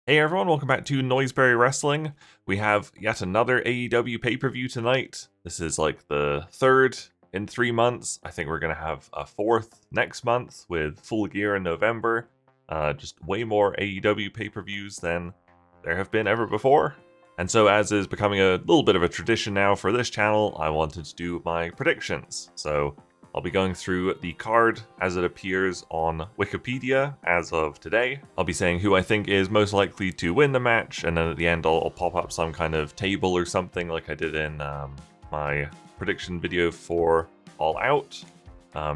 Hey everyone, welcome back to Noiseberry Wrestling. We have yet another AEW pay-per-view tonight. This is like the third in 3 months. I think we're going to have a fourth next month with Full Gear in November. Just way more AEW pay-per-views than there have been ever before. And so as is becoming a little bit of a tradition now for this channel, I wanted to do my predictions. So I'll be going through the card as it appears on Wikipedia as of today. I'll be saying who I think is most likely to win the match, and then at the end I'll pop up some kind of table or something like I did in my prediction video for All Out,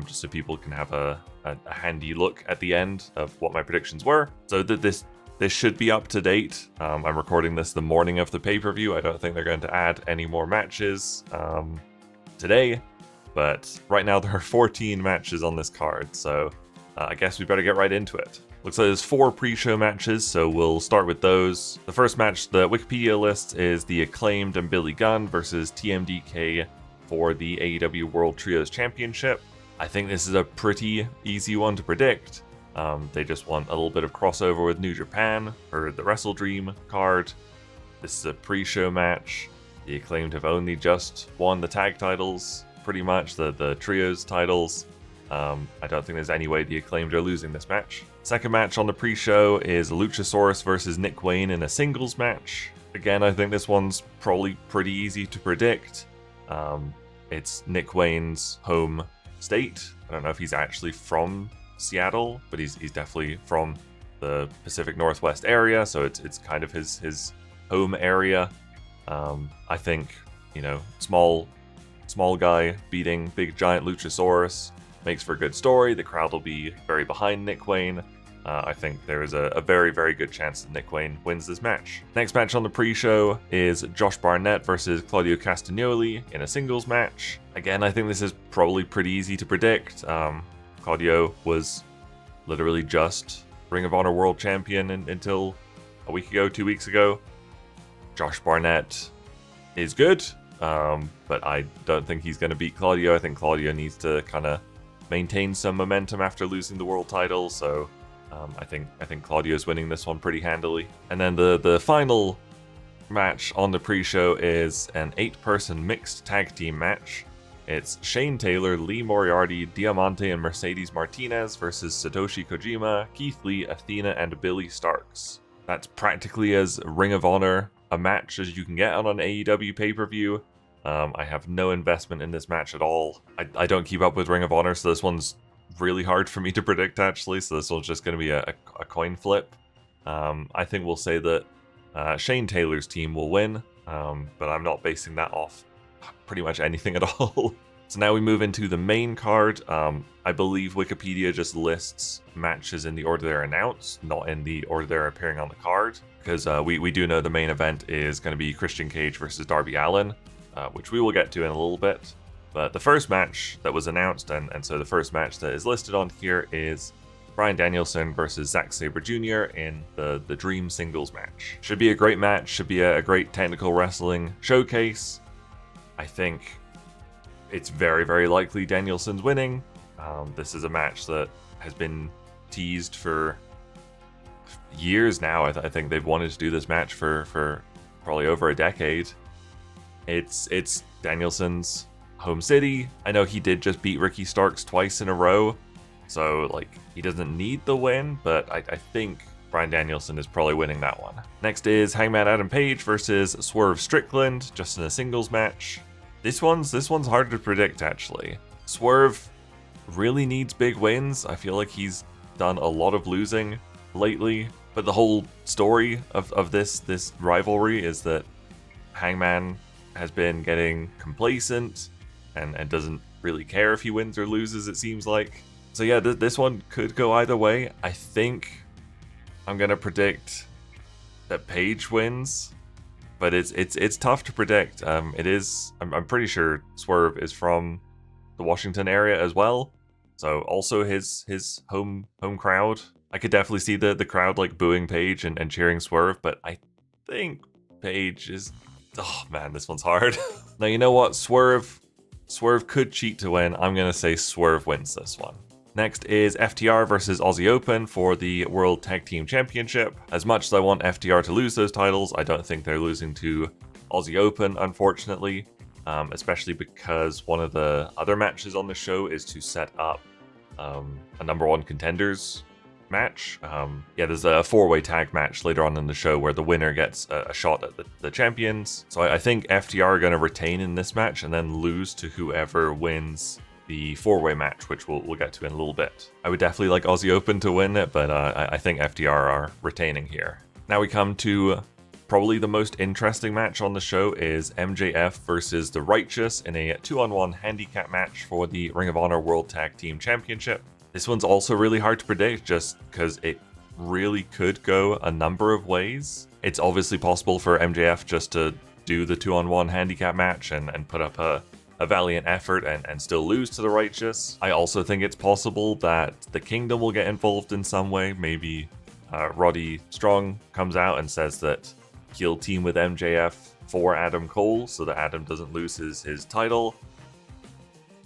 just so people can have a handy look at the end of what my predictions were. So that this should be up to date. I'm recording this the morning of the pay-per-view. I don't think they're going to add any more matches today. But right now there are 14 matches on this card, so I guess we better get right into it. Looks like there's 4 pre-show matches, so we'll start with those. The first match, the Wikipedia list, is the Acclaimed and Billy Gunn versus TMDK for the AEW World Trios Championship. I think this is a pretty easy one to predict. They just want a little bit of crossover with New Japan for the Wrestledream card. This is a pre-show match. The Acclaimed have only just won the tag titles. Pretty much the trios titles. I don't think there's any way the Acclaimed are losing this match. Second match on the pre-show is Luchasaurus versus Nick Wayne in a singles match. Again, I think this one's probably pretty easy to predict. It's Nick Wayne's home state. I don't know if he's actually from Seattle, but he's definitely from the Pacific Northwest area, so it's kind of his home area. I think, you know, small guy beating big giant Luchasaurus makes for a good story. The crowd will be very behind Nick Wayne. I think there is a very, very good chance that Nick Wayne wins this match. Next match on the pre-show is Josh Barnett versus Claudio Castagnoli in a singles match. Again, I think this is probably pretty easy to predict. Claudio was literally just Ring of Honor World Champion until a week ago, 2 weeks ago. Josh Barnett is good. But I don't think he's going to beat Claudio. I think Claudio needs to kind of maintain some momentum after losing the world title. So I think Claudio's winning this one pretty handily. And then the final match on the pre-show is an 8-person mixed tag team match. It's Shane Taylor, Lee Moriarty, Diamante, and Mercedes Martinez versus Satoshi Kojima, Keith Lee, Athena, and Billy Starks. That's practically as Ring of Honor a match as you can get on an AEW pay-per-view. I have no investment in this match at all. I don't keep up with Ring of Honor, so this one's really hard for me to predict, actually. So this one's just going to be a coin flip. I think we'll say that Shane Taylor's team will win, but I'm not basing that off pretty much anything at all. So now we move into the main card. I believe Wikipedia just lists matches in the order they're announced, not in the order they're appearing on the card. Because we do know the main event is going to be Christian Cage versus Darby Allin, which we will get to in a little bit. But the first match that was announced, and so the first match that is listed on here is Bryan Danielson versus Zack Sabre Jr. in the Dream singles match. Should be a great match, should be a great technical wrestling showcase. I think it's very, very likely Danielson's winning. This is a match that has been teased for years now. I think they've wanted to do this match for probably over a decade. It's Danielson's home city. I know he did just beat Ricky Starks twice in a row, so like he doesn't need the win, but I think Bryan Danielson is probably winning that one. Next is Hangman Adam Page versus Swerve Strickland, just in a singles match. This one's harder to predict, actually. Swerve really needs big wins. I feel like he's done a lot of losing lately, but the whole story of this rivalry is that Hangman has been getting complacent and doesn't really care if he wins or loses, it seems like. So yeah, this one could go either way. I think I'm gonna predict that Page wins, but it's tough to predict. I'm pretty sure Swerve is from the Washington area as well, so also his home crowd. I could definitely see the crowd like booing Page and cheering Swerve, but I think Page is... Oh man, this one's hard. Now, you know what? Swerve could cheat to win. I'm going to say Swerve wins this one. Next is FTR versus Aussie Open for the World Tag Team Championship. As much as I want FTR to lose those titles, I don't think they're losing to Aussie Open, unfortunately. Especially because one of the other matches on the show is to set up a #1 contenders match. There's a 4-way tag match later on in the show where the winner gets a shot at the champions. So I think FTR are going to retain in this match and then lose to whoever wins the 4-way match, which we'll get to in a little bit. I would definitely like Aussie Open to win it, but I think FTR are retaining here. Now we come to probably the most interesting match on the show is MJF versus The Righteous in a 2-on-1 handicap match for the Ring of Honor World Tag Team Championship. This one's also really hard to predict just because it really could go a number of ways. It's obviously possible for MJF just to do the 2-on-1 handicap match and put up a valiant effort and still lose to The Righteous. I also think it's possible that the Kingdom will get involved in some way. Maybe Roddy Strong comes out and says that he'll team with MJF for Adam Cole so that Adam doesn't lose his title.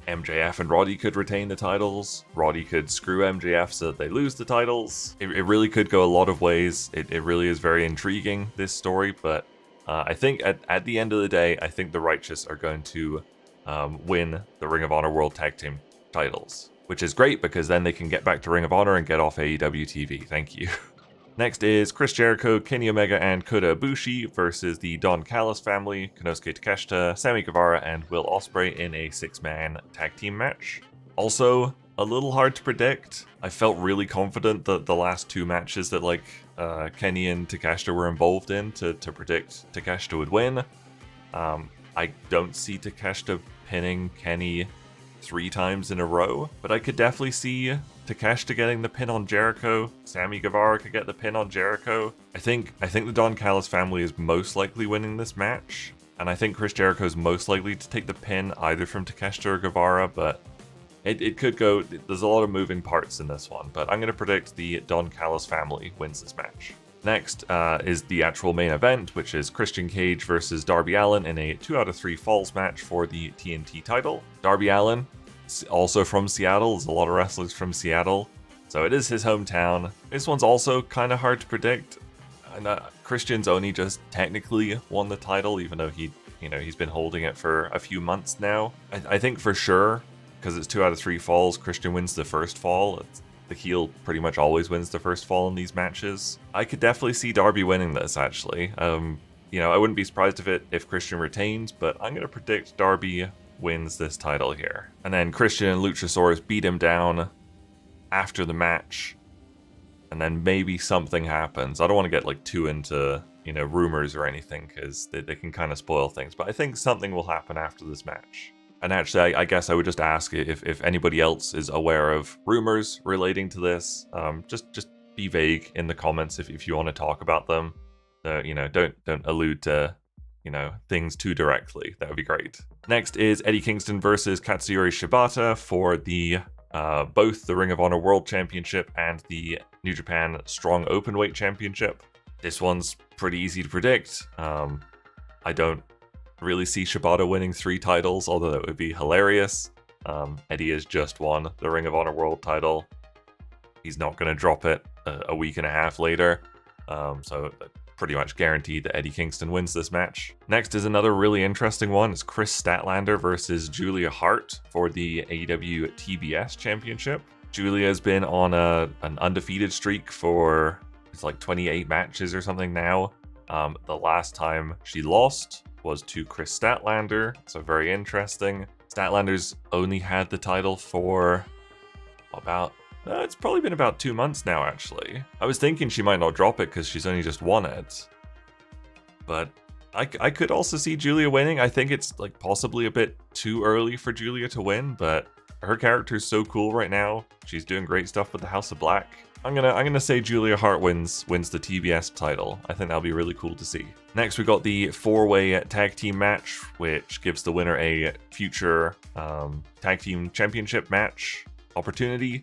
MJF and Roddy could retain the titles. Roddy could screw MJF so that they lose the titles. It really could go a lot of ways. It really is very intriguing, this story, but I think at the end of the day, I think the Righteous are going to win the Ring of Honor World Tag Team titles, which is great because then they can get back to Ring of Honor and get off AEW TV. Thank you. Next is Chris Jericho, Kenny Omega, and Kota Ibushi versus the Don Callis family, Konosuke Takeshita, Sammy Guevara, and Will Ospreay in a 6-man tag team match. Also, a little hard to predict. I felt really confident that the last 2 matches that Kenny and Takeshita were involved in to predict Takeshita would win. I don't see Takeshita pinning Kenny 3 times in a row, but I could definitely see Takeshita getting the pin on Jericho. Sammy Guevara could get the pin on Jericho. I think the Don Callis family is most likely winning this match, and I think Chris Jericho is most likely to take the pin either from Takeshita or Guevara, but it could go. There's a lot of moving parts in this one, but I'm going to predict the Don Callis family wins this match. Next is the actual main event, which is Christian Cage versus Darby Allin in a 2 out of 3 falls match for the TNT title. Darby Allin, also from Seattle. There's a lot of wrestlers from Seattle, so it is his hometown. This one's also kind of hard to predict. Christian's only just technically won the title, even though he's been holding it for a few months now. I think for sure, because it's 2 out of 3 falls, Christian wins the first fall. The heel pretty much always wins the first fall in these matches. I could definitely see Darby winning this, actually. I wouldn't be surprised if Christian retains, but I'm going to predict Darby wins this title here. And then Christian and Luchasaurus beat him down after the match, and then maybe something happens. I don't want to get too into rumors or anything, because they can kind of spoil things, but I think something will happen after this match. And actually, I guess I would just ask if anybody else is aware of rumors relating to this. Just be vague in the comments if you want to talk about them. Don't allude to things too directly. That would be great. Next is Eddie Kingston versus Katsuyori Shibata for the both the Ring of Honor World Championship and the New Japan Strong Openweight Championship. This one's pretty easy to predict. I don't really see Shibata winning 3 titles, although that would be hilarious. Eddie has just won the Ring of Honor World title. He's not going to drop it a week and a half later. So pretty much guaranteed that Eddie Kingston wins this match. Next is another really interesting one. It's Chris Statlander versus Julia Hart for the AEW TBS Championship. Julia has been on an undefeated streak for 28 matches or something now. The last time she lost was to Chris Statlander, so very interesting. Statlander's only had the title for it's probably been about 2 months now, actually. I was thinking she might not drop it because she's only just won it. But I could also see Julia winning. I think it's possibly a bit too early for Julia to win, but her character's so cool right now. She's doing great stuff with the House of Black. I'm gonna say Julia Hart wins the TBS title. I think that'll be really cool to see. Next, we got the 4-way tag team match, which gives the winner a future tag team championship match opportunity.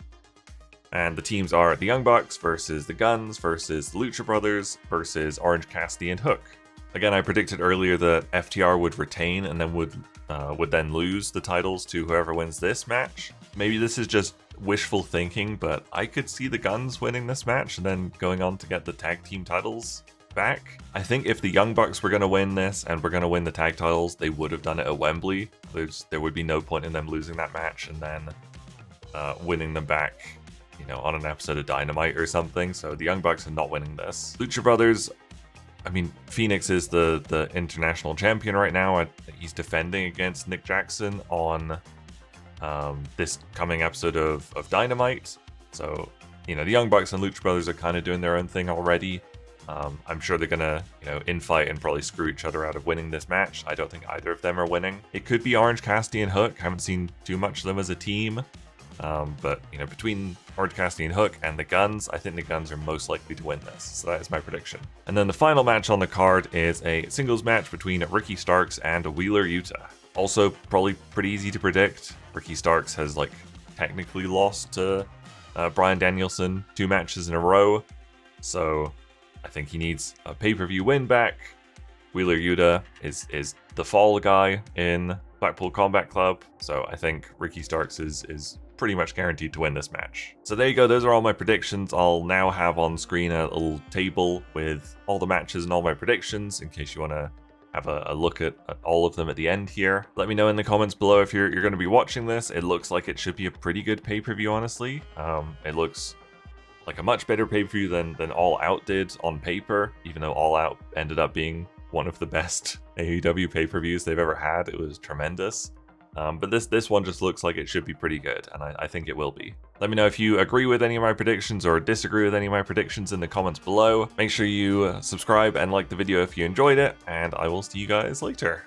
And the teams are the Young Bucks versus the Guns versus the Lucha Brothers versus Orange Cassidy and Hook. Again, I predicted earlier that FTR would retain and then would then lose the titles to whoever wins this match. Maybe this is just wishful thinking, but I could see the Guns winning this match and then going on to get the tag team titles back. I think if the Young Bucks were going to win this and were going to win the tag titles, they would have done it at Wembley. There would be no point in them losing that match and then winning them back, you know, on an episode of Dynamite or something. So the Young Bucks are not winning this. Lucha Brothers, I mean, Phoenix is the international champion right now. He's defending against Nick Jackson on this coming episode of Dynamite. So, you know, the Young Bucks and Lucha Brothers are kind of doing their own thing already. I'm sure they're gonna, you know, infight and probably screw each other out of winning this match. I don't think either of them are winning. It could be Orange Cassidy and Hook. Haven't seen too much of them as a team. But, you know, between Orange Cassidy and Hook and the Guns, I think the Guns are most likely to win this. So that is my prediction. And then the final match on the card is a singles match between Ricky Starks and Wheeler Yuta. Also, probably pretty easy to predict. Ricky Starks has, like, technically lost to Bryan Danielson 2 matches in a row. So I think he needs a pay-per-view win back. Wheeler Yuta is the fall guy in Blackpool Combat Club. So I think Ricky Starks is pretty much guaranteed to win this match. So there you go, those are all my predictions. I'll now have on screen a little table with all the matches and all my predictions in case you want to have a look at all of them at the end here. Let me know in the comments below if you're going to be watching this. It looks like it should be a pretty good pay-per-view, honestly. It looks like a much better pay-per-view than All Out did on paper, even though All Out ended up being one of the best AEW pay-per-views they've ever had. It was tremendous. But this one just looks like it should be pretty good, and I think it will be. Let me know if you agree with any of my predictions or disagree with any of my predictions in the comments below. Make sure you subscribe and like the video if you enjoyed it, and I will see you guys later.